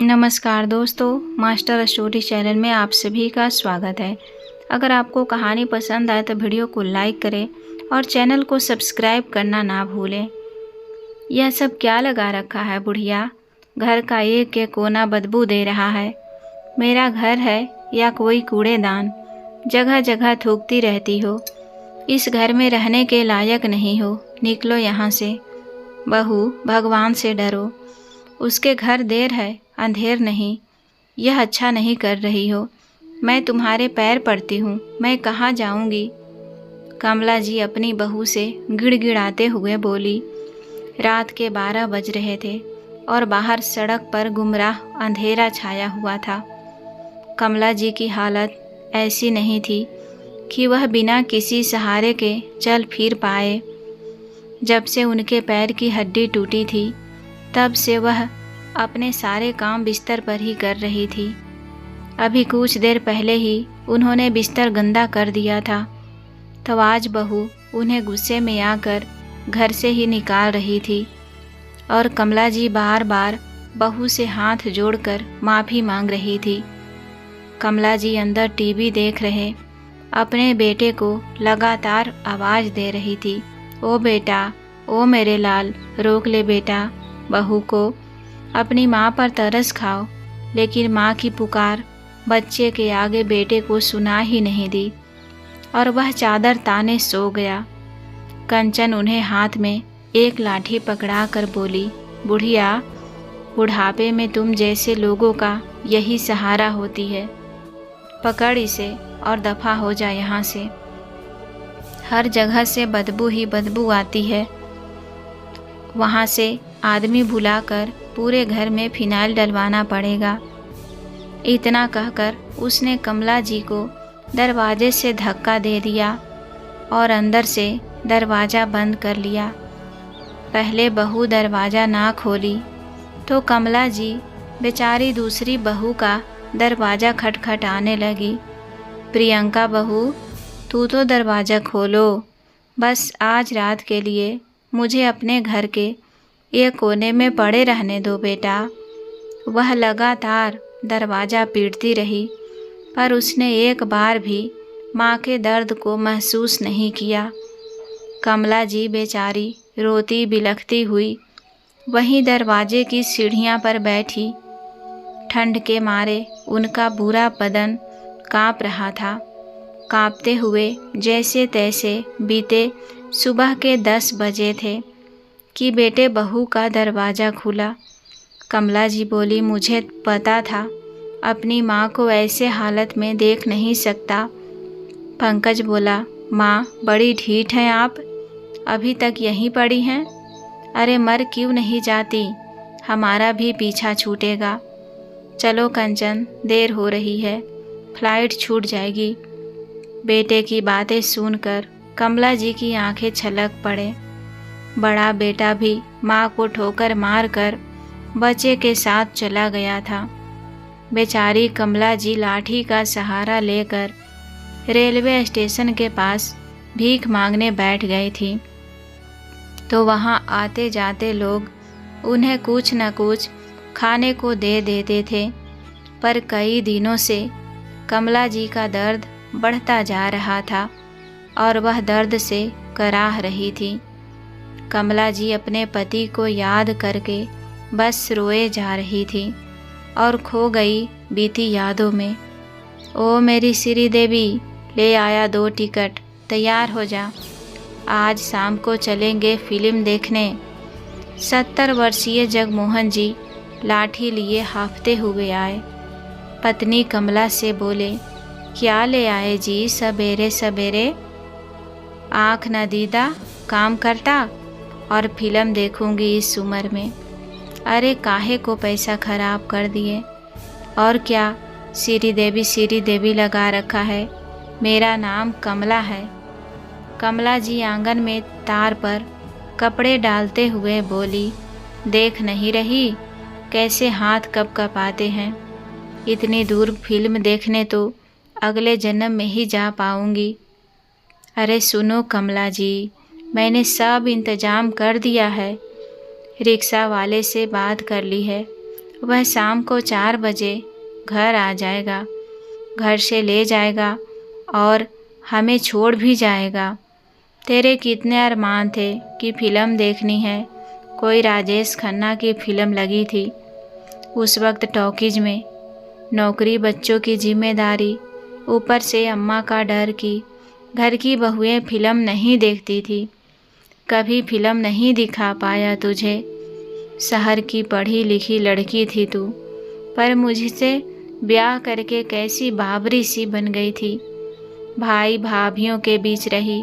नमस्कार दोस्तों, master story channel में आप सभी का स्वागत है। अगर आपको कहानी पसंद आए तो वीडियो को लाइक करें और चैनल को सब्सक्राइब करना ना भूलें। यह सब क्या लगा रखा है बुढ़िया? घर का एक एक कोना बदबू दे रहा है। मेरा घर है या कोई कूड़ेदान? जगह जगह थूकती रहती हो। इस घर में रहने के लायक नहीं हो, निकलो यहाँ से। बहू, भगवान से डरो। उसके घर देर है, अंधेर नहीं। यह अच्छा नहीं कर रही हो। मैं तुम्हारे पैर पड़ती हूँ, मैं कहाँ जाऊँगी? कमला जी अपनी बहू से गिड़गिड़ाते हुए बोली। रात के 12 बज रहे थे और बाहर सड़क पर गुमराह अंधेरा छाया हुआ था। कमला जी की हालत ऐसी नहीं थी कि वह बिना किसी सहारे के चल फिर पाए। जब से उनके पैर की हड्डी टूटी थी, तब से वह अपने सारे काम बिस्तर पर ही कर रही थी। अभी कुछ देर पहले ही उन्होंने बिस्तर गंदा कर दिया था, तो आज बहू उन्हें गुस्से में आकर घर से ही निकाल रही थी और कमला जी बार बार बहू से हाथ जोड़कर माफ़ी मांग रही थी। कमला जी अंदर टीवी देख रहे अपने बेटे को लगातार आवाज़ दे रही थी। ओ बेटा, ओ मेरे लाल, रोक ले बेटा। बहू को अपनी माँ पर तरस खाओ, लेकिन माँ की पुकार बच्चे के आगे बेटे को सुना ही नहीं दी और वह चादर ताने सो गया। कंचन उन्हें हाथ में एक लाठी पकड़ा कर बोली, बुढ़िया, बुढ़ापे में तुम जैसे लोगों का यही सहारा होती है। पकड़ इसे और दफा हो जा यहाँ से। हर जगह से बदबू ही बदबू आती है। वहाँ से आदमी बुलाकर पूरे घर में फिनाइल डलवाना पड़ेगा। इतना कहकर उसने कमला जी को दरवाजे से धक्का दे दिया और अंदर से दरवाज़ा बंद कर लिया। पहले बहू दरवाज़ा ना खोली तो कमला जी बेचारी दूसरी बहू का दरवाज़ा खटखटाने लगी। प्रियंका बहू, तू तो दरवाज़ा खोलो। बस आज रात के लिए मुझे अपने घर के एक कोने में पड़े रहने दो बेटा। वह लगातार दरवाज़ा पीटती रही, पर उसने एक बार भी माँ के दर्द को महसूस नहीं किया। कमला जी बेचारी रोती बिलखती हुई वहीं दरवाजे की सीढ़ियाँ पर बैठी। ठंड के मारे उनका पूरा बदन काँप रहा था। काँपते हुए जैसे तैसे बीते सुबह के 10 बजे थे कि बेटे बहू का दरवाज़ा खुला। कमला जी बोली, मुझे पता था अपनी माँ को ऐसे हालत में देख नहीं सकता। पंकज बोला, माँ बड़ी ढीठ हैं आप, अभी तक यहीं पड़ी हैं। अरे मर क्यों नहीं जाती, हमारा भी पीछा छूटेगा। चलो कंचन, देर हो रही है, फ्लाइट छूट जाएगी। बेटे की बातें सुनकर कमला जी की आंखें छलक पड़े। बड़ा बेटा भी माँ को ठोकर मारकर बच्चे के साथ चला गया था। बेचारी कमला जी लाठी का सहारा लेकर रेलवे स्टेशन के पास भीख मांगने बैठ गई थी, तो वहाँ आते जाते लोग उन्हें कुछ न कुछ खाने को दे देते थे। पर कई दिनों से कमला जी का दर्द बढ़ता जा रहा था और वह दर्द से कराह रही थी। कमला जी अपने पति को याद करके बस रोए जा रही थी और खो गई बीती यादों में। ओ मेरी श्री देवी, ले आया 2 टिकट, तैयार हो जा, आज शाम को चलेंगे फिल्म देखने। 70 वर्षीय जगमोहन जी लाठी लिए हांफते हुए आए। पत्नी कमला से बोले, क्या ले आए जी सवेरे सवेरे? आँख न दीदा, काम करता और फिल्म देखूंगी इस उम्र में। अरे काहे को पैसा खराब कर दिए। और क्या श्री देवी लगा रखा है, मेरा नाम कमला है। कमला जी आंगन में तार पर कपड़े डालते हुए बोली, देख नहीं रही कैसे हाथ कब कपाते हैं। इतनी दूर फिल्म देखने तो अगले जन्म में ही जा पाऊंगी। अरे सुनो कमला जी, मैंने सब इंतजाम कर दिया है, रिक्शा वाले से बात कर ली है, वह शाम को 4 बजे घर आ जाएगा, घर से ले जाएगा और हमें छोड़ भी जाएगा। तेरे कितने अरमान थे कि फ़िल्म देखनी है। कोई राजेश खन्ना की फ़िल्म लगी थी उस वक्त टॉकीज में। नौकरी, बच्चों की जिम्मेदारी, ऊपर से अम्मा का डर कि घर की बहुएं फ़िल्म नहीं देखती थी। कभी फ़िल्म नहीं दिखा पाया तुझे। शहर की पढ़ी लिखी लड़की थी तू, पर मुझसे ब्याह करके कैसी बाबरी सी बन गई थी। भाई भाभियों के बीच रही,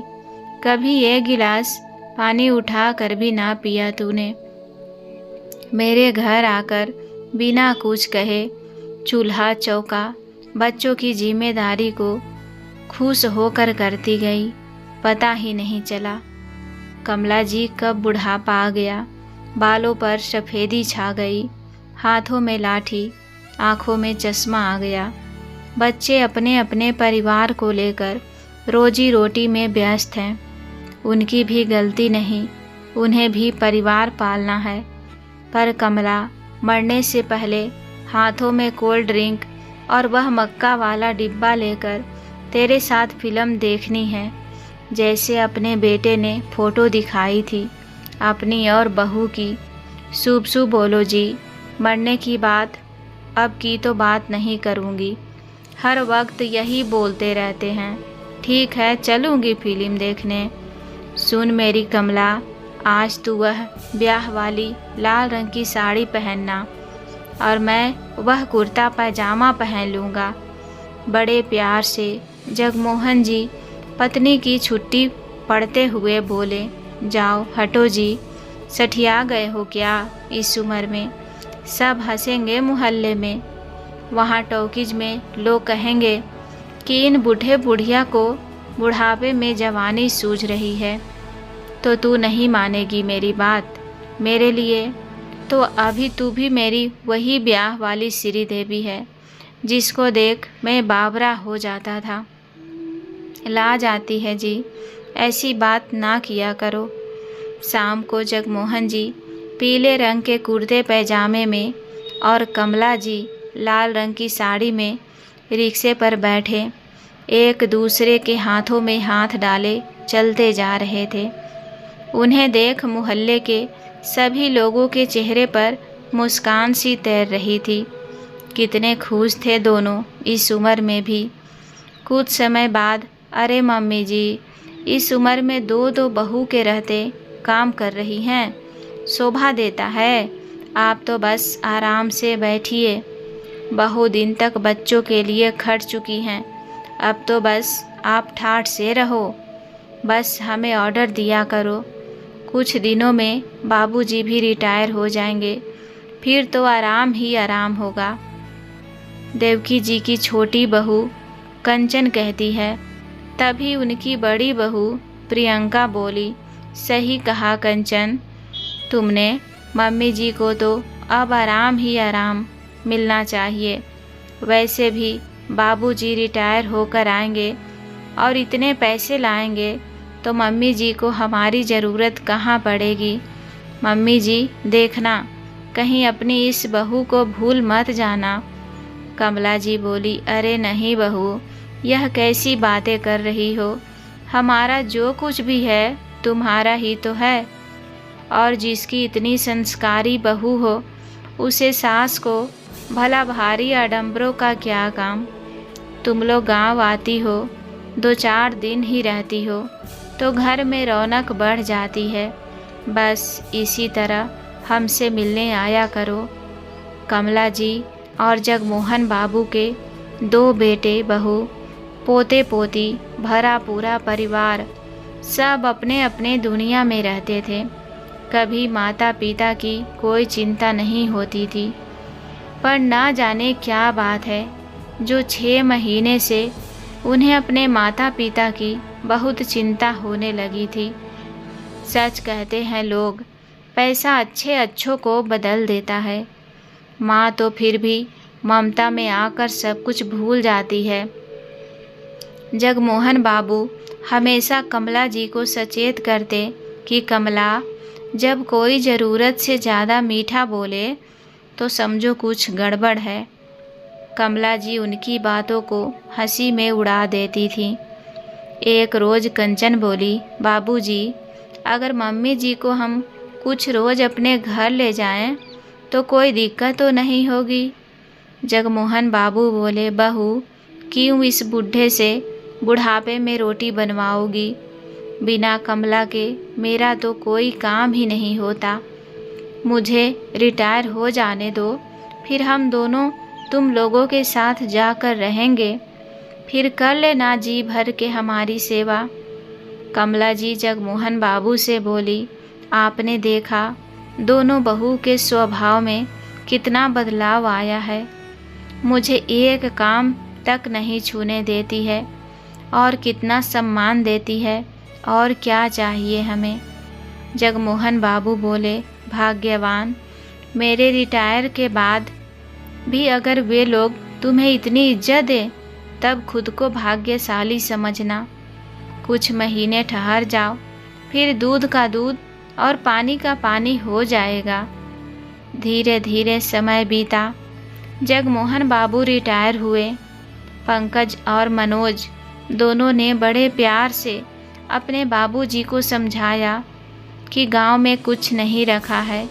कभी एक गिलास पानी उठा कर भी ना पिया तूने। मेरे घर आकर बिना कुछ कहे चूल्हा चौका, बच्चों की जिम्मेदारी को खुश होकर करती गई, पता ही नहीं चला। कमला जी कब बुढ़ापा आ गया, बालों पर सफ़ेदी छा गई, हाथों में लाठी, आँखों में चश्मा आ गया। बच्चे अपने अपने परिवार को लेकर रोजी रोटी में व्यस्त हैं। उनकी भी गलती नहीं, उन्हें भी परिवार पालना है। पर कमला मरने से पहले हाथों में कोल्ड ड्रिंक और वह मक्का वाला डिब्बा लेकर तेरे साथ फ़िल्म देखनी है, जैसे अपने बेटे ने फ़ोटो दिखाई थी अपनी और बहू की। शुभ शुभ बोलो जी, मरने की बात अब की तो बात नहीं करूँगी। हर वक्त यही बोलते रहते हैं। ठीक है, चलूँगी फ़िल्म देखने। सुन मेरी कमला, आज तू वह ब्याह वाली लाल रंग की साड़ी पहनना और मैं वह कुर्ता पैजामा पहन लूँगा। बड़े प्यार से जगमोहन जी पत्नी की छुट्टी पड़ते हुए बोले, जाओ हटो जी, सठिया गए हो क्या इस उम्र में। सब हंसेंगे मोहल्ले में। वहाँ टॉकीज में लोग कहेंगे कि इन बूढ़े बुढ़िया को बुढ़ापे में जवानी सूझ रही है। तो तू नहीं मानेगी मेरी बात। मेरे लिए तो अभी तू भी मेरी वही ब्याह वाली श्री देवी है, जिसको देख मैं बावरा हो जाता था। लाज आती है जी, ऐसी बात ना किया करो। शाम को जगमोहन जी पीले रंग के कुर्ते पैजामे में और कमला जी लाल रंग की साड़ी में रिक्शे पर बैठे एक दूसरे के हाथों में हाथ डाले चलते जा रहे थे। उन्हें देख मोहल्ले के सभी लोगों के चेहरे पर मुस्कान सी तैर रही थी। कितने खुश थे दोनों इस उम्र में भी। कुछ समय बाद, अरे मम्मी जी, इस उम्र में दो दो बहू के रहते काम कर रही हैं, शोभा देता है। आप तो बस आराम से बैठिए। बहु दिन तक बच्चों के लिए खर्च चुकी हैं, अब तो बस आप ठाठ से रहो। बस हमें ऑर्डर दिया करो। कुछ दिनों में बाबूजी भी रिटायर हो जाएंगे, फिर तो आराम ही आराम होगा। देवकी जी की छोटी बहू कंचन कहती है। तभी उनकी बड़ी बहू प्रियंका बोली, सही कहा कंचन, तुमने। मम्मी जी को तो अब आराम ही आराम मिलना चाहिए। वैसे भी बाबूजी रिटायर होकर आएंगे और इतने पैसे लाएंगे तो मम्मी जी को हमारी ज़रूरत कहाँ पड़ेगी। मम्मी जी देखना, कहीं अपनी इस बहू को भूल मत जाना। कमला जी बोली, अरे नहीं बहू, यह कैसी बातें कर रही हो। हमारा जो कुछ भी है तुम्हारा ही तो है। और जिसकी इतनी संस्कारी बहू हो, उसे सास को भला भारी आडंबरों का क्या काम। तुम लोग गांव आती हो, 2-4 दिन ही रहती हो तो घर में रौनक बढ़ जाती है। बस इसी तरह हमसे मिलने आया करो। कमला जी और जगमोहन बाबू के 2 बेटे बहू, पोते पोती, भरा पूरा परिवार सब अपने अपने दुनिया में रहते थे। कभी माता पिता की कोई चिंता नहीं होती थी। पर ना जाने क्या बात है जो 6 महीने से उन्हें अपने माता पिता की बहुत चिंता होने लगी थी। सच कहते हैं लोग, पैसा अच्छे अच्छों को बदल देता है। माँ तो फिर भी ममता में आकर सब कुछ भूल जाती है। जगमोहन बाबू हमेशा कमला जी को सचेत करते कि कमला, जब कोई ज़रूरत से ज़्यादा मीठा बोले तो समझो कुछ गड़बड़ है। कमला जी उनकी बातों को हंसी में उड़ा देती थी। एक रोज़ कंचन बोली, बाबूजी, अगर मम्मी जी को हम कुछ रोज़ अपने घर ले जाएं तो कोई दिक्कत तो नहीं होगी। जगमोहन बाबू बोले, बहू, क्यों इस बूढ़े से बुढ़ापे में रोटी बनवाओगी? बिना कमला के मेरा तो कोई काम ही नहीं होता। मुझे रिटायर हो जाने दो, फिर हम दोनों तुम लोगों के साथ जाकर रहेंगे। फिर कर लेना जी भर के हमारी सेवा। कमला जी जगमोहन बाबू से बोली, आपने देखा दोनों बहू के स्वभाव में कितना बदलाव आया है। मुझे एक काम तक नहीं छूने देती है और कितना सम्मान देती है, और क्या चाहिए हमें। जगमोहन बाबू बोले, भाग्यवान, मेरे रिटायर के बाद भी अगर वे लोग तुम्हें इतनी इज्जत दें तब खुद को भाग्यशाली समझना। कुछ महीने ठहर जाओ, फिर दूध का दूध और पानी का पानी हो जाएगा। धीरे धीरे समय बीता। जगमोहन बाबू रिटायर हुए। पंकज और मनोज दोनों ने बड़े प्यार से अपने बाबूजी को समझाया कि गांव में कुछ नहीं रखा है,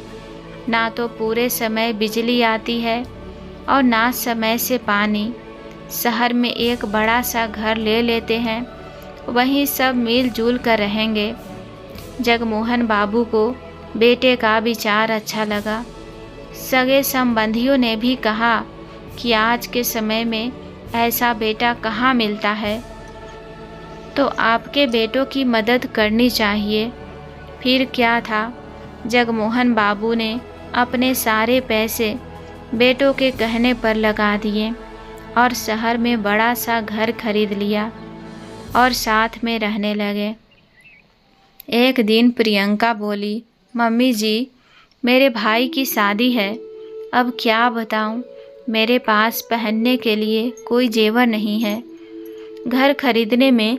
ना तो पूरे समय बिजली आती है और ना समय से पानी। शहर में एक बड़ा सा घर ले लेते हैं, वहीं सब मिलजुल कर रहेंगे। जगमोहन बाबू को बेटे का विचार अच्छा लगा। सगे संबंधियों ने भी कहा कि आज के समय में ऐसा बेटा कहाँ मिलता है, तो आपके बेटों की मदद करनी चाहिए। फिर क्या था, जगमोहन बाबू ने अपने सारे पैसे बेटों के कहने पर लगा दिए और शहर में बड़ा सा घर खरीद लिया और साथ में रहने लगे। एक दिन प्रियंका बोली, मम्मी जी, मेरे भाई की शादी है। अब क्या बताऊं, मेरे पास पहनने के लिए कोई जेवर नहीं है। घर खरीदने में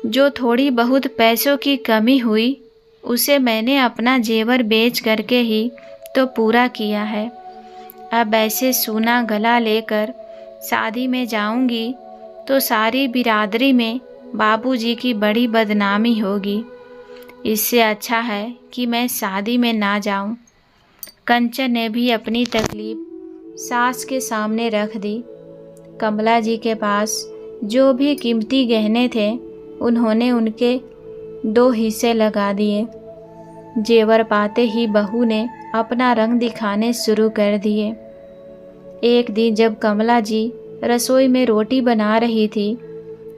जो थोड़ी बहुत पैसों की कमी हुई, उसे मैंने अपना जेवर बेच करके ही तो पूरा किया है। अब ऐसे सोना गला लेकर शादी में जाऊंगी तो सारी बिरादरी में बाबूजी की बड़ी बदनामी होगी। इससे अच्छा है कि मैं शादी में ना जाऊं। कंचन ने भी अपनी तकलीफ सास के सामने रख दी। कमला जी के पास जो भी कीमती गहने थे, उन्होंने उनके 2 हिस्से लगा दिए। जेवर पाते ही बहू ने अपना रंग दिखाने शुरू कर दिए। एक दिन जब कमला जी रसोई में रोटी बना रही थी,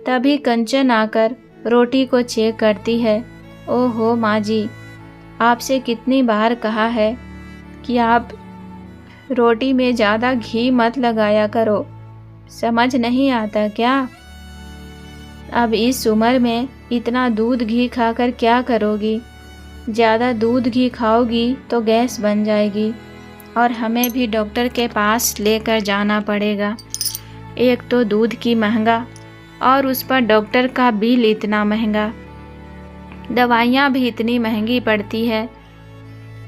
तभी कंचन आकर रोटी को चेक करती है। ओहो माँ जी, आपसे कितनी बार कहा है कि आप रोटी में ज़्यादा घी मत लगाया करो, समझ नहीं आता क्या? अब इस उम्र में इतना दूध घी खाकर क्या करोगी? ज़्यादा दूध घी खाओगी तो गैस बन जाएगी और हमें भी डॉक्टर के पास लेकर जाना पड़ेगा। एक तो दूध की महंगा और उस पर डॉक्टर का बिल इतना महंगा, दवाइयाँ भी इतनी महंगी पड़ती है।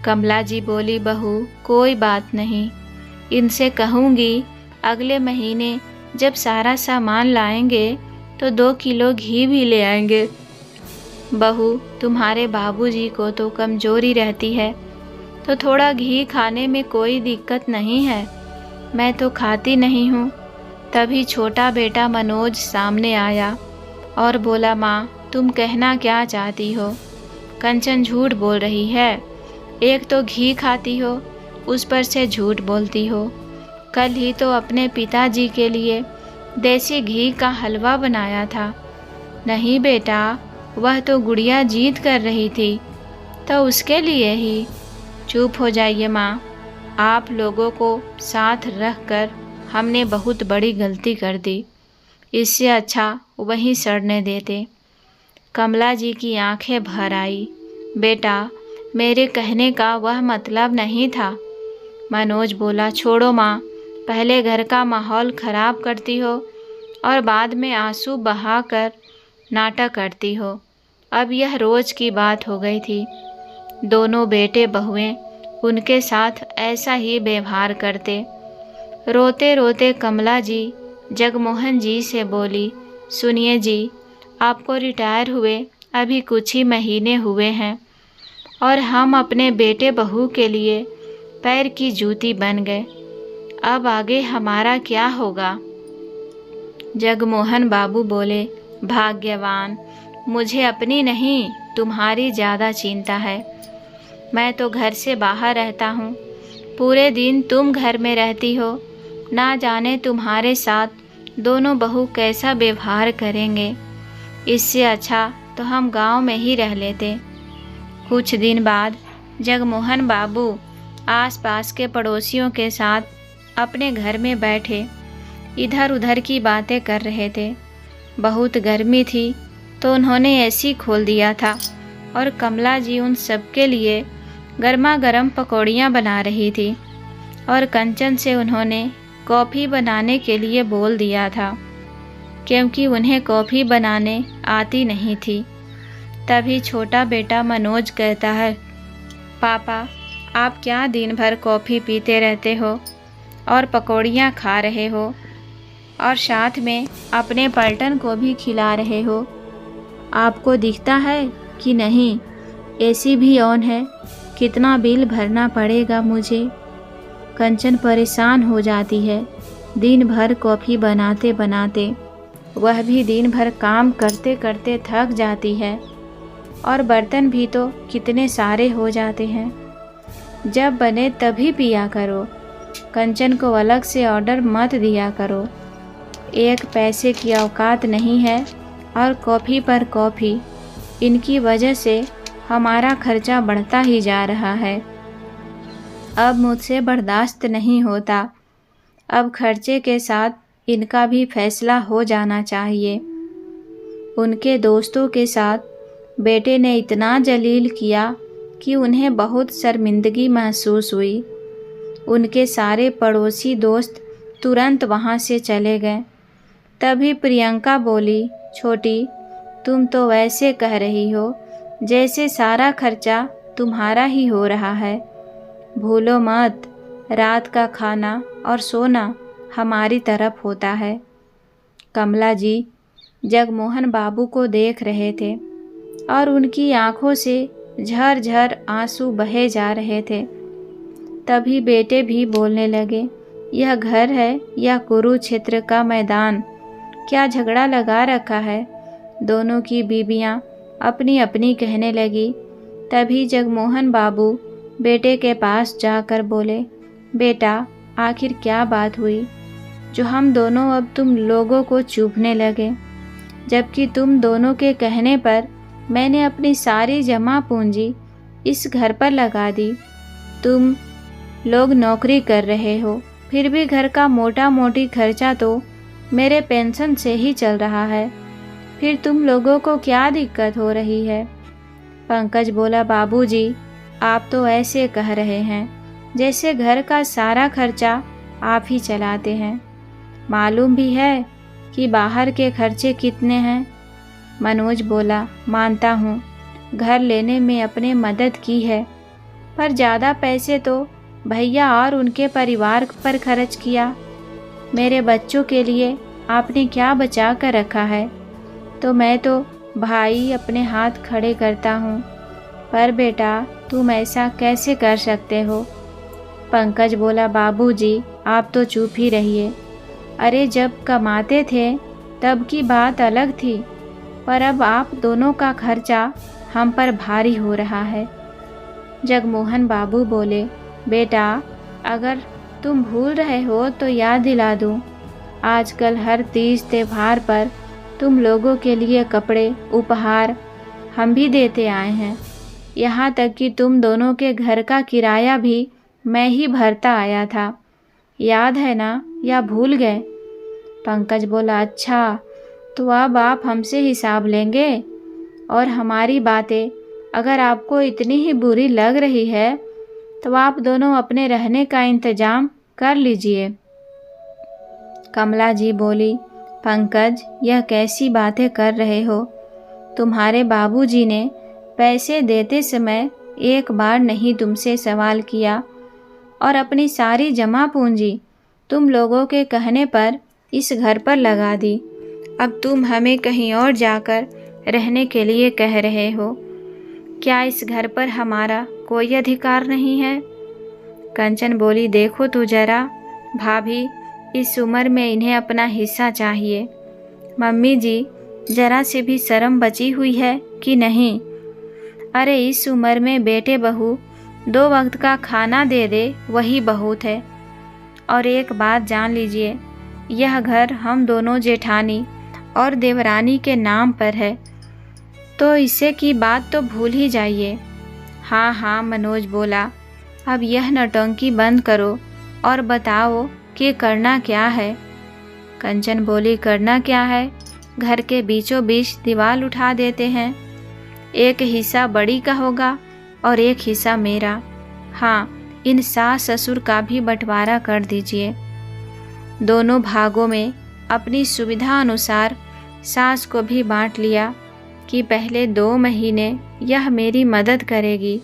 कमला जी बोली, बहू कोई बात नहीं, इनसे कहूँगी अगले महीने जब सारा सामान लाएंगे तो 2 किलो घी भी ले आएंगे। बहू, तुम्हारे बाबूजी को तो कमजोरी रहती है, तो थोड़ा घी खाने में कोई दिक्कत नहीं है, मैं तो खाती नहीं हूँ। तभी छोटा बेटा मनोज सामने आया और बोला, माँ तुम कहना क्या चाहती हो? कंचन झूठ बोल रही है। एक तो घी खाती हो, उस पर से झूठ बोलती हो। कल ही तो अपने पिताजी के लिए देसी घी का हलवा बनाया था। नहीं बेटा, वह तो गुड़िया जीत कर रही थी, तो उसके लिए ही। चुप हो जाइए माँ, आप लोगों को साथ रखकर हमने बहुत बड़ी गलती कर दी, इससे अच्छा वहीं सड़ने देते। कमला जी की आंखें भर आई। बेटा, मेरे कहने का वह मतलब नहीं था। मनोज बोला, छोड़ो माँ, पहले घर का माहौल खराब करती हो और बाद में आंसू बहाकर नाटक करती हो। अब यह रोज़ की बात हो गई थी। दोनों बेटे बहुएं उनके साथ ऐसा ही व्यवहार करते। रोते रोते कमला जी जगमोहन जी से बोली, सुनिए जी, आपको रिटायर हुए अभी कुछ ही महीने हुए हैं और हम अपने बेटे बहू के लिए पैर की जूती बन गए। अब आगे हमारा क्या होगा? जगमोहन बाबू बोले, भाग्यवान, मुझे अपनी नहीं तुम्हारी ज़्यादा चिंता है। मैं तो घर से बाहर रहता हूँ, पूरे दिन तुम घर में रहती हो, ना जाने तुम्हारे साथ दोनों बहू कैसा व्यवहार करेंगे। इससे अच्छा तो हम गांव में ही रह लेते। कुछ दिन बाद जगमोहन बाबू आसपास के पड़ोसियों के साथ अपने घर में बैठे इधर उधर की बातें कर रहे थे। बहुत गर्मी थी तो उन्होंने एसी खोल दिया था और कमला जी उन सबके लिए गर्मा गर्म पकौड़ियाँ बना रही थी और कंचन से उन्होंने कॉफ़ी बनाने के लिए बोल दिया था, क्योंकि उन्हें कॉफ़ी बनाने आती नहीं थी। तभी छोटा बेटा मनोज कहता है, पापा, आप क्या दिन भर कॉफ़ी पीते रहते हो और पकौड़ियाँ खा रहे हो और साथ में अपने पलटन को भी खिला रहे हो। आपको दिखता है कि नहीं एसी भी ऑन है? कितना बिल भरना पड़ेगा मुझे। कंचन परेशान हो जाती है दिन भर कॉफ़ी बनाते बनाते। वह भी दिन भर काम करते करते थक जाती है और बर्तन भी तो कितने सारे हो जाते हैं। जब बने तभी पिया करो, कंचन को अलग से ऑर्डर मत दिया करो। एक पैसे की औकात नहीं है और कॉफ़ी पर कॉफ़ी, इनकी वजह से हमारा खर्चा बढ़ता ही जा रहा है। अब मुझसे बर्दाश्त नहीं होता। अब खर्चे के साथ इनका भी फैसला हो जाना चाहिए। उनके दोस्तों के साथ बेटे ने इतना जलील किया कि उन्हें बहुत शर्मिंदगी महसूस हुई। उनके सारे पड़ोसी दोस्त तुरंत वहाँ से चले गए। तभी प्रियंका बोली, छोटी, तुम तो वैसे कह रही हो जैसे सारा खर्चा तुम्हारा ही हो रहा है। भूलो मत, रात का खाना और सोना हमारी तरफ होता है। कमला जी जगमोहन बाबू को देख रहे थे और उनकी आंखों से झरझर आंसू बहे जा रहे थे। तभी बेटे भी बोलने लगे, यह घर है या कुरुक्षेत्र का मैदान? क्या झगड़ा लगा रखा है? दोनों की बीबियां अपनी अपनी कहने लगी। तभी जगमोहन बाबू बेटे के पास जाकर बोले, बेटा, आखिर क्या बात हुई जो हम दोनों अब तुम लोगों को चूभने लगे, जबकि तुम दोनों के कहने पर मैंने अपनी सारी जमा पूंजी इस घर पर लगा दी। तुम लोग नौकरी कर रहे हो, फिर भी घर का मोटा मोटी खर्चा तो मेरे पेंशन से ही चल रहा है। फिर तुम लोगों को क्या दिक्कत हो रही है? पंकज बोला, बाबूजी, आप तो ऐसे कह रहे हैं जैसे घर का सारा खर्चा आप ही चलाते हैं। मालूम भी है कि बाहर के खर्चे कितने हैं? मनोज बोला, मानता हूँ, घर लेने में अपने मदद की है, पर ज़्यादा पैसे तो भैया और उनके परिवार पर खर्च किया। मेरे बच्चों के लिए आपने क्या बचा कर रखा है? तो मैं तो भाई अपने हाथ खड़े करता हूँ, पर बेटा तुम ऐसा कैसे कर सकते हो? पंकज बोला, बाबूजी, आप तो चुप ही रहिए। अरे जब कमाते थे तब की बात अलग थी, पर अब आप दोनों का खर्चा हम पर भारी हो रहा है। जगमोहन बाबू बोले, बेटा, अगर तुम भूल रहे हो तो याद दिला दूं, आजकल हर तीज त्योहार पर तुम लोगों के लिए कपड़े उपहार हम भी देते आए हैं। यहाँ तक कि तुम दोनों के घर का किराया भी मैं ही भरता आया था। याद है ना, या भूल गए? पंकज बोला, अच्छा, तो अब आप हमसे हिसाब लेंगे? और हमारी बातें अगर आपको इतनी ही बुरी लग रही है तो आप दोनों अपने रहने का इंतजाम कर लीजिए। कमला जी बोली, पंकज, यह कैसी बातें कर रहे हो? तुम्हारे बाबूजी ने पैसे देते समय एक बार नहीं तुमसे सवाल किया और अपनी सारी जमा पूंजी तुम लोगों के कहने पर इस घर पर लगा दी। अब तुम हमें कहीं और जाकर रहने के लिए कह रहे हो। क्या इस घर पर हमारा कोई अधिकार नहीं है? कंचन बोली, देखो तो जरा भाभी, इस उम्र में इन्हें अपना हिस्सा चाहिए। मम्मी जी, जरा से भी शर्म बची हुई है कि नहीं? अरे इस उम्र में बेटे बहू 2 वक्त का खाना दे दे वही बहुत है। और एक बात जान लीजिए, यह घर हम दोनों जेठानी और देवरानी के नाम पर है, तो इससे की बात तो भूल ही जाइए। हाँ हाँ, मनोज बोला, अब यह नौटंकी बंद करो और बताओ कि करना क्या है। कंचन बोली, करना क्या है, घर के बीचों बीच दीवार उठा देते हैं। एक हिस्सा बड़ी का होगा और एक हिस्सा मेरा। हाँ, इन सास ससुर का भी बंटवारा कर दीजिए। दोनों भागों में अपनी सुविधा अनुसार सास को भी बांट लिया कि पहले 2 महीने यह मेरी मदद करेगी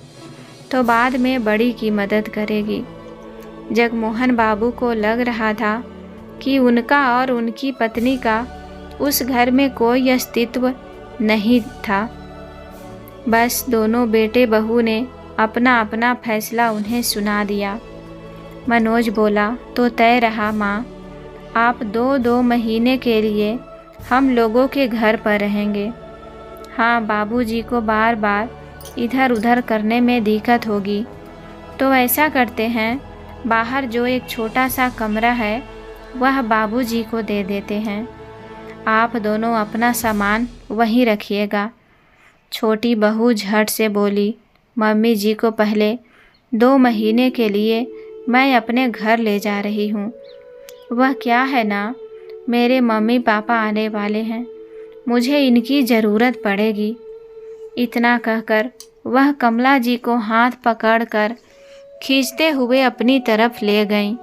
तो बाद में बड़ी की मदद करेगी। जगमोहन बाबू को लग रहा था कि उनका और उनकी पत्नी का उस घर में कोई अस्तित्व नहीं था। बस दोनों बेटे बहू ने अपना अपना फैसला उन्हें सुना दिया। मनोज बोला, तो तय रहा माँ, आप 2 महीने के लिए हम लोगों के घर पर रहेंगे। हाँ, बाबूजी को बार बार इधर उधर करने में दिक्कत होगी, तो ऐसा करते हैं, बाहर जो एक छोटा सा कमरा है वह बाबूजी को दे देते हैं। आप दोनों अपना सामान वहीं रखिएगा। छोटी बहू झट से बोली, मम्मी जी को पहले 2 महीने के लिए मैं अपने घर ले जा रही हूँ। वह क्या है ना, मेरे मम्मी पापा आने वाले हैं, मुझे इनकी ज़रूरत पड़ेगी। इतना कहकर वह कमला जी को हाथ पकड़कर खींचते हुए अपनी तरफ ले गईं।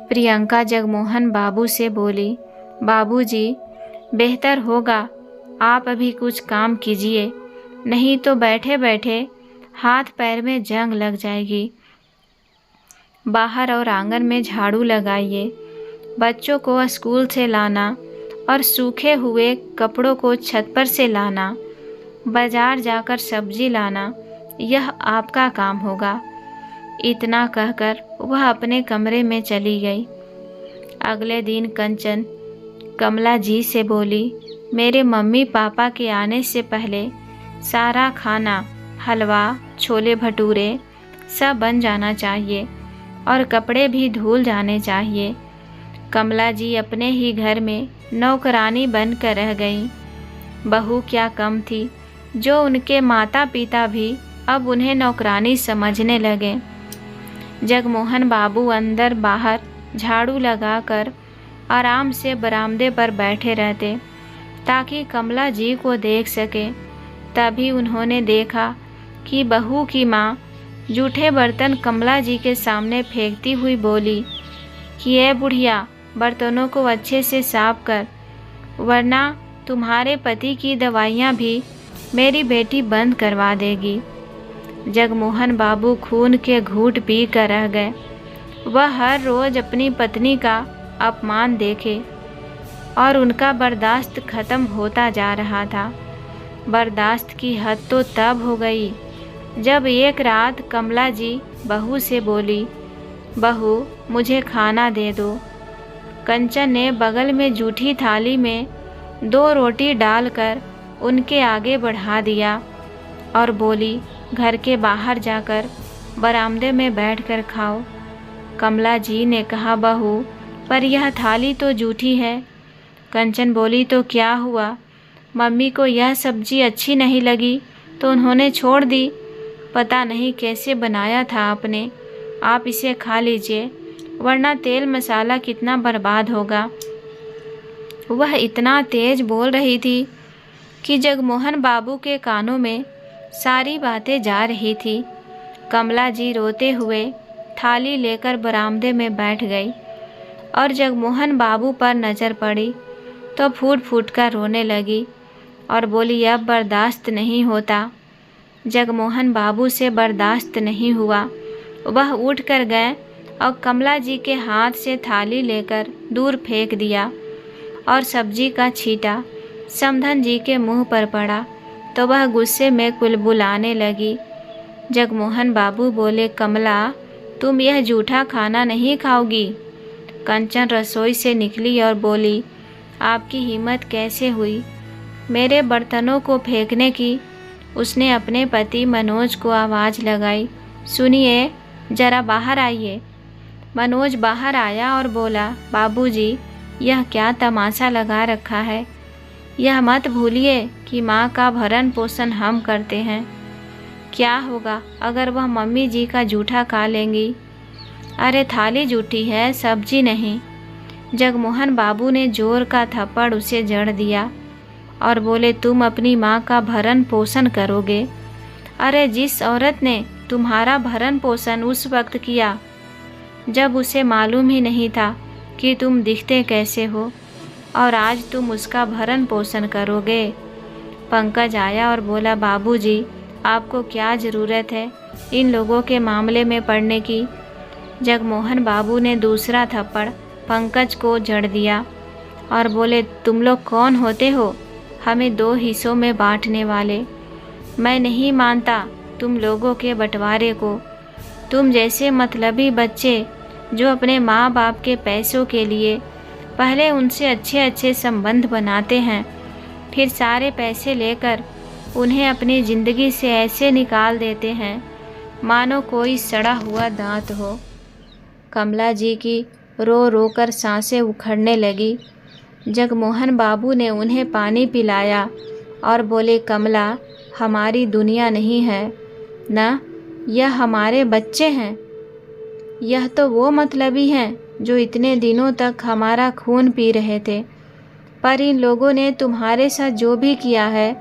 प्रियंका जगमोहन बाबू से बोली, बाबूजी, बेहतर होगा आप अभी कुछ काम कीजिए, नहीं तो बैठे बैठे हाथ पैर में जंग लग जाएगी। बाहर और आंगन में झाड़ू लगाइए, बच्चों को स्कूल से लाना और सूखे हुए कपड़ों को छत पर से लाना, बाजार जाकर सब्जी लाना, यह आपका काम होगा। इतना कहकर वह अपने कमरे में चली गई। अगले दिन कंचन कमला जी से बोली, मेरे मम्मी पापा के आने से पहले सारा खाना, हलवा, छोले भटूरे सब बन जाना चाहिए और कपड़े भी धुल जाने चाहिए। कमला जी अपने ही घर में नौकरानी बनकर रह गईं। बहू क्या कम थी, जो उनके माता पिता भी अब उन्हें नौकरानी समझने लगे। जगमोहन बाबू अंदर बाहर झाड़ू लगाकर आराम से बरामदे पर बैठे रहते ताकि कमला जी को देख सके। तभी उन्होंने देखा कि बहू की माँ जूठे बर्तन कमला जी के सामने फेंकती हुई बोली कि ए बुढ़िया, बर्तनों को अच्छे से साफ कर, वरना तुम्हारे पति की दवाइयाँ भी मेरी बेटी बंद करवा देगी। जगमोहन बाबू खून के घूंट पी कर रह गए। वह हर रोज़ अपनी पत्नी का अपमान देखे और उनका बर्दाश्त खत्म होता जा रहा था। बर्दाश्त की हद तो तब हो गई जब एक रात कमला जी बहू से बोली, बहू, मुझे खाना दे दो। कंचन ने बगल में जूठी थाली में 2 रोटी डालकर उनके आगे बढ़ा दिया और बोली, घर के बाहर जाकर बरामदे में बैठकर खाओ। कमला जी ने कहा, बहू, पर यह थाली तो जूठी है। कंचन बोली, तो क्या हुआ, मम्मी को यह सब्जी अच्छी नहीं लगी तो उन्होंने छोड़ दी। पता नहीं कैसे बनाया था आपने, आप इसे खा लीजिए, वरना तेल मसाला कितना बर्बाद होगा। वह इतना तेज बोल रही थी कि जगमोहन बाबू के कानों में सारी बातें जा रही थी। कमला जी रोते हुए थाली लेकर बरामदे में बैठ गई और जगमोहन बाबू पर नज़र पड़ी तो फूट फूट कर रोने लगी और बोली, अब बर्दाश्त नहीं होता। जगमोहन बाबू से बर्दाश्त नहीं हुआ। वह उठ कर गए और कमला जी के हाथ से थाली लेकर दूर फेंक दिया और सब्जी का छींटा समधन जी के मुंह पर पड़ा तो वह गुस्से में कुलबुलाने लगी। जगमोहन बाबू बोले, कमला, तुम यह जूठा खाना नहीं खाओगी। कंचन रसोई से निकली और बोली, आपकी हिम्मत कैसे हुई मेरे बर्तनों को फेंकने की। उसने अपने पति मनोज को आवाज़ लगाई, सुनिए, जरा बाहर आइए। मनोज बाहर आया और बोला, बाबूजी, यह क्या तमाशा लगा रखा है। यह मत भूलिए कि माँ का भरण पोषण हम करते हैं। क्या होगा अगर वह मम्मी जी का जूठा खा लेंगी। अरे थाली जूठी है, सब्जी नहीं। जगमोहन बाबू ने जोर का थप्पड़ उसे जड़ दिया और बोले, तुम अपनी माँ का भरण पोषण करोगे। अरे जिस औरत ने तुम्हारा भरण पोषण उस वक्त किया जब उसे मालूम ही नहीं था कि तुम दिखते कैसे हो, और आज तुम उसका भरण पोषण करोगे। पंकज आया और बोला, बाबूजी, आपको क्या ज़रूरत है इन लोगों के मामले में पड़ने की। जगमोहन बाबू ने दूसरा थप्पड़ पंकज को जड़ दिया और बोले, तुम लोग कौन होते हो हमें दो हिस्सों में बांटने वाले। मैं नहीं मानता तुम लोगों के बंटवारे को। तुम जैसे मतलबी बच्चे जो अपने माँ बाप के पैसों के लिए पहले उनसे अच्छे अच्छे संबंध बनाते हैं, फिर सारे पैसे लेकर उन्हें अपनी ज़िंदगी से ऐसे निकाल देते हैं मानो कोई सड़ा हुआ दांत हो। कमला जी की रो रो कर सांसें उखड़ने लगी। जगमोहन बाबू ने उन्हें पानी पिलाया और बोले, कमला, हमारी दुनिया नहीं है ना, यह हमारे बच्चे हैं। यह तो वो मतलबी हैं जो इतने दिनों तक हमारा खून पी रहे थे, पर इन लोगों ने तुम्हारे साथ जो भी किया है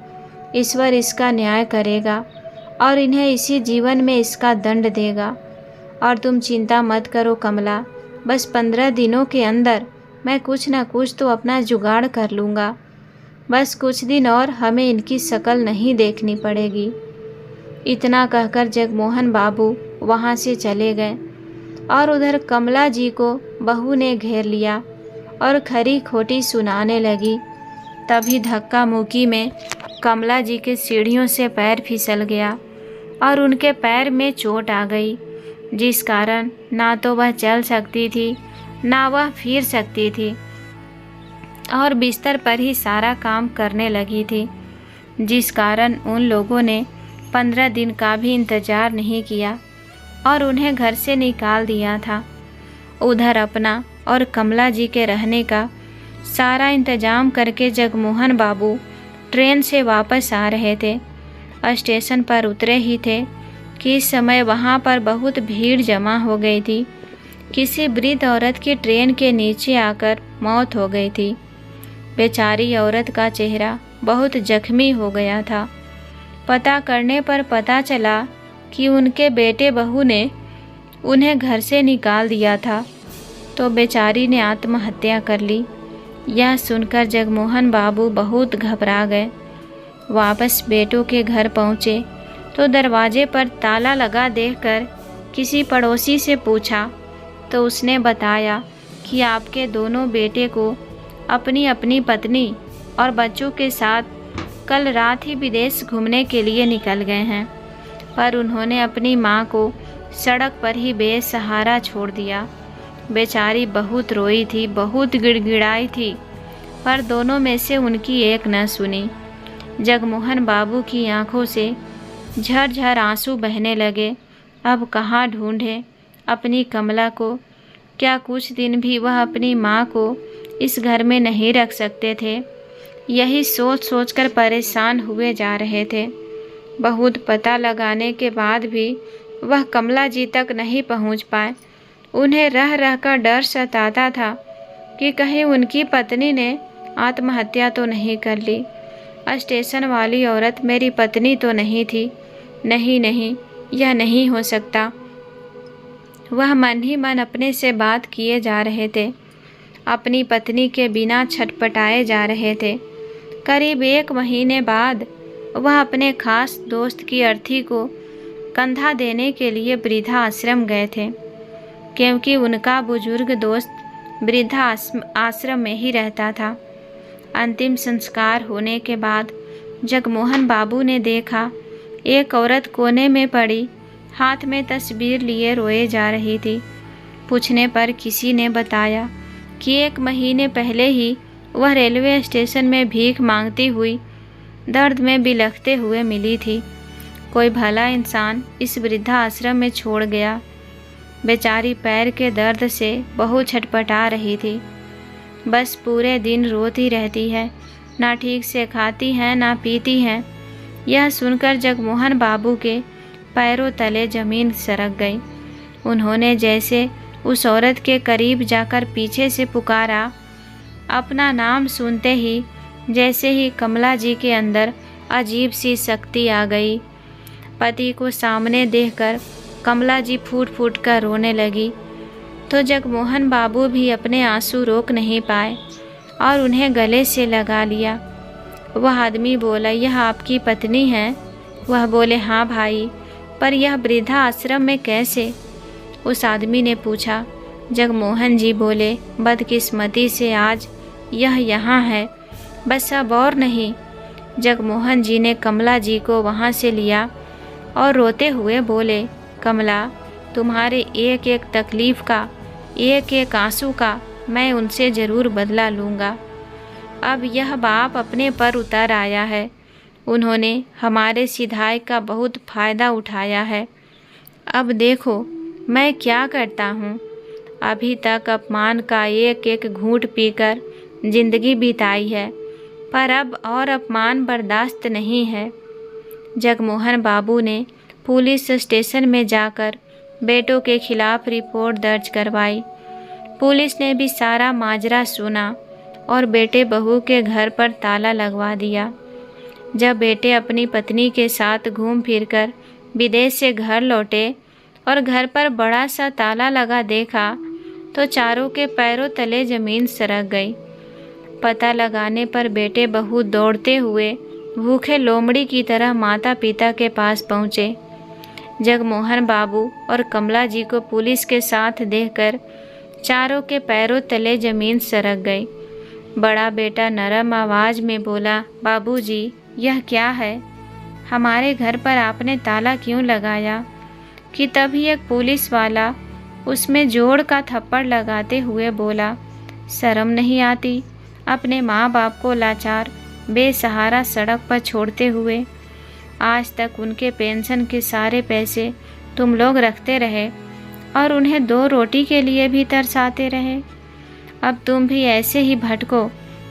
ईश्वर इसका न्याय करेगा और इन्हें इसी जीवन में इसका दंड देगा। और तुम चिंता मत करो कमला, बस 15 दिनों के अंदर मैं कुछ न कुछ तो अपना जुगाड़ कर लूँगा। बस कुछ दिन और हमें इनकी शक्ल नहीं देखनी पड़ेगी। इतना कहकर जगमोहन बाबू वहाँ से चले गए और उधर कमला जी को बहू ने घेर लिया और खरी खोटी सुनाने लगी। तभी धक्का मुक्की में कमला जी के सीढ़ियों से पैर फिसल गया और उनके पैर में चोट आ गई, जिस कारण ना तो वह चल सकती थी ना वह फिर सकती थी और बिस्तर पर ही सारा काम करने लगी थी, जिस कारण उन लोगों ने 15 दिन का भी इंतज़ार नहीं किया और उन्हें घर से निकाल दिया था। उधर अपना और कमला जी के रहने का सारा इंतजाम करके जगमोहन बाबू ट्रेन से वापस आ रहे थे। स्टेशन पर उतरे ही थे कि इस समय वहाँ पर बहुत भीड़ जमा हो गई थी। किसी वृद्ध औरत की ट्रेन के नीचे आकर मौत हो गई थी। बेचारी औरत का चेहरा बहुत जख्मी हो गया था। पता करने पर पता चला कि उनके बेटे बहू ने उन्हें घर से निकाल दिया था, तो बेचारी ने आत्महत्या कर ली। यह सुनकर जगमोहन बाबू बहुत घबरा गए। वापस बेटों के घर पहुँचे तो दरवाजे पर ताला लगा देखकर किसी पड़ोसी से पूछा तो उसने बताया कि आपके दोनों बेटे को अपनी अपनी पत्नी और बच्चों के साथ कल रात ही विदेश घूमने के लिए निकल गए हैं, पर उन्होंने अपनी माँ को सड़क पर ही बेसहारा छोड़ दिया। बेचारी बहुत रोई थी, बहुत गिड़गिड़ाई थी, पर दोनों में से उनकी एक न सुनी। जगमोहन बाबू की आंखों से झरझर आंसू बहने लगे। अब कहाँ ढूंढे अपनी कमला को? क्या कुछ दिन भी वह अपनी माँ को इस घर में नहीं रख सकते थे? यही सोच सोचकर परेशान हुए जा रहे थे। बहुत पता लगाने के बाद भी वह कमला जी तक नहीं पहुंच पाए। उन्हें रह रहकर डर सताता था कि कहीं उनकी पत्नी ने आत्महत्या तो नहीं कर ली। स्टेशन वाली औरत मेरी पत्नी तो नहीं थी। नहीं नहीं, यह नहीं हो सकता। वह मन ही मन अपने से बात किए जा रहे थे। अपनी पत्नी के बिना छटपटाए जा रहे थे। करीब 1 महीने बाद वह अपने खास दोस्त की अर्थी को कंधा देने के लिए वृद्धा आश्रम गए थे, क्योंकि उनका बुजुर्ग दोस्त वृद्धा आश्रम में ही रहता था। अंतिम संस्कार होने के बाद जगमोहन बाबू ने देखा एक औरत कोने में पड़ी हाथ में तस्वीर लिए रोए जा रही थी। पूछने पर किसी ने बताया कि 1 महीने पहले ही वह रेलवे स्टेशन में भीख मांगती हुई दर्द में बिलखते हुए मिली थी। कोई भला इंसान इस वृद्धा आश्रम में छोड़ गया। बेचारी पैर के दर्द से बहुत छटपटा रही थी। बस पूरे दिन रोती रहती है, ना ठीक से खाती है ना पीती है। यह सुनकर जगमोहन बाबू के पैरों तले जमीन सरक गई। उन्होंने जैसे उस औरत के करीब जाकर पीछे से पुकारा। अपना नाम सुनते ही जैसे ही कमला जी के अंदर अजीब सी शक्ति आ गई। पति को सामने देखकर कमला जी फूट फूट कर रोने लगी, तो जगमोहन बाबू भी अपने आंसू रोक नहीं पाए और उन्हें गले से लगा लिया। वह आदमी बोला, यह आपकी पत्नी है? वह बोले, हाँ भाई, पर यह वृद्धा आश्रम में कैसे? उस आदमी ने पूछा। जगमोहन जी बोले, बदकिस्मती से आज यह यहाँ है, बस अब और नहीं। जगमोहन जी ने कमला जी को वहाँ से लिया और रोते हुए बोले, कमला, तुम्हारे एक एक तकलीफ़ का, एक एक आंसू का मैं उनसे ज़रूर बदला लूँगा। अब यह बाप अपने पर उतर आया है। उन्होंने हमारे सिधाई का बहुत फ़ायदा उठाया है। अब देखो मैं क्या करता हूँ। अभी तक अपमान का एक एक घूंट पीकर जिंदगी बिताई है, पर अब और अपमान बर्दाश्त नहीं है। जगमोहन बाबू ने पुलिस स्टेशन में जाकर बेटों के खिलाफ रिपोर्ट दर्ज करवाई। पुलिस ने भी सारा माजरा सुना और बेटे बहू के घर पर ताला लगवा दिया। जब बेटे अपनी पत्नी के साथ घूम फिरकर विदेश से घर लौटे और घर पर बड़ा सा ताला लगा देखा, तो चारों के पैरों तले जमीन सरक गई। पता लगाने पर बेटे बहू दौड़ते हुए भूखे लोमड़ी की तरह माता पिता के पास पहुँचे। जगमोहन बाबू और कमला जी को पुलिस के साथ देखकर चारों के पैरों तले जमीन सरक गई। बड़ा बेटा नरम आवाज़ में बोला, बाबूजी, यह क्या है? हमारे घर पर आपने ताला क्यों लगाया? कि तभी एक पुलिस वाला उसमें जोड़ का थप्पड़ लगाते हुए बोला, शर्म नहीं आती अपने माँ बाप को लाचार बेसहारा सड़क पर छोड़ते हुए? आज तक उनके पेंशन के सारे पैसे तुम लोग रखते रहे और उन्हें 2 रोटी के लिए भी तरसाते रहे। अब तुम भी ऐसे ही भटको,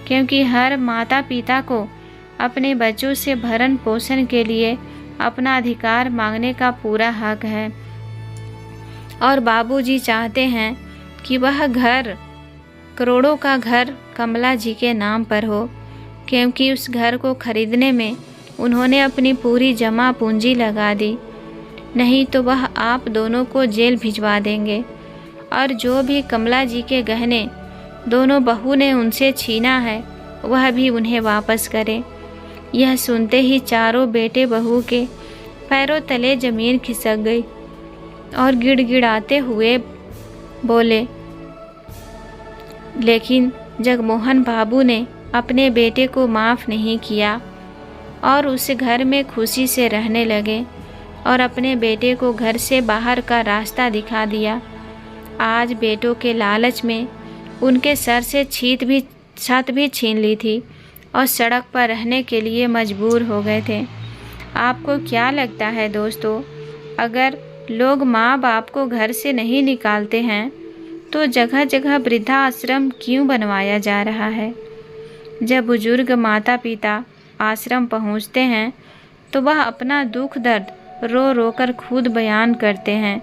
क्योंकि हर माता पिता को अपने बच्चों से भरण पोषण के लिए अपना अधिकार मांगने का पूरा हक है। और बाबूजी चाहते हैं कि वह घर, करोड़ों का घर कमला जी के नाम पर हो, क्योंकि उस घर को खरीदने में उन्होंने अपनी पूरी जमा पूंजी लगा दी। नहीं तो वह आप दोनों को जेल भिजवा देंगे और जो भी कमला जी के गहने दोनों बहू ने उनसे छीना है वह भी उन्हें वापस करें। यह सुनते ही चारों बेटे बहू के पैरों तले जमीन खिसक गई और गिड़गिड़ाते हुए बोले। लेकिन जगमोहन बाबू ने अपने बेटे को माफ़ नहीं किया और उस घर में खुशी से रहने लगे और अपने बेटे को घर से बाहर का रास्ता दिखा दिया। आज बेटों के लालच में उनके सर से छत भी छीन ली थी और सड़क पर रहने के लिए मजबूर हो गए थे। आपको क्या लगता है दोस्तों, अगर लोग माँ बाप को घर से नहीं निकालते हैं तो जगह जगह वृद्धा आश्रम क्यों बनवाया जा रहा है? जब बुजुर्ग माता पिता आश्रम पहुँचते हैं तो वह अपना दुख दर्द रो रो कर खुद बयान करते हैं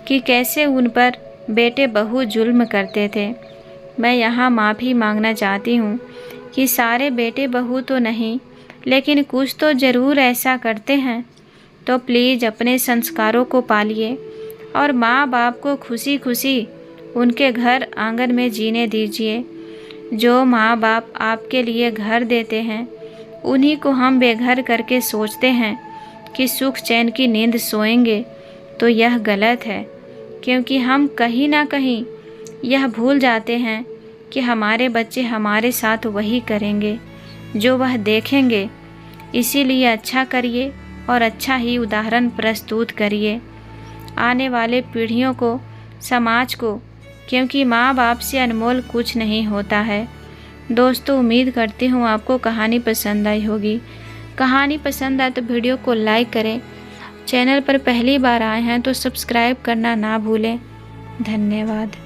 कि कैसे उन पर बेटे बहू जुल्म करते थे। मैं यहाँ माफ़ी मांगना चाहती हूँ कि सारे बेटे बहू तो नहीं, लेकिन कुछ तो ज़रूर ऐसा करते हैं। तो प्लीज़ अपने संस्कारों को पालिए और माँ बाप को खुशी खुशी उनके घर आंगन में जीने दीजिए। जो माँ बाप आपके लिए घर देते हैं उन्हीं को हम बेघर करके सोचते हैं कि सुख चैन की नींद सोएंगे, तो यह गलत है, क्योंकि हम कहीं ना कहीं यह भूल जाते हैं कि हमारे बच्चे हमारे साथ वही करेंगे जो वह देखेंगे। इसीलिए अच्छा करिए और अच्छा ही उदाहरण प्रस्तुत करिए आने वाले पीढ़ियों को, समाज को, क्योंकि माँ बाप से अनमोल कुछ नहीं होता है। दोस्तों, उम्मीद करती हूँ आपको कहानी पसंद आई होगी। कहानी पसंद आए तो वीडियो को लाइक करें। चैनल पर पहली बार आए हैं तो सब्सक्राइब करना ना भूलें। धन्यवाद।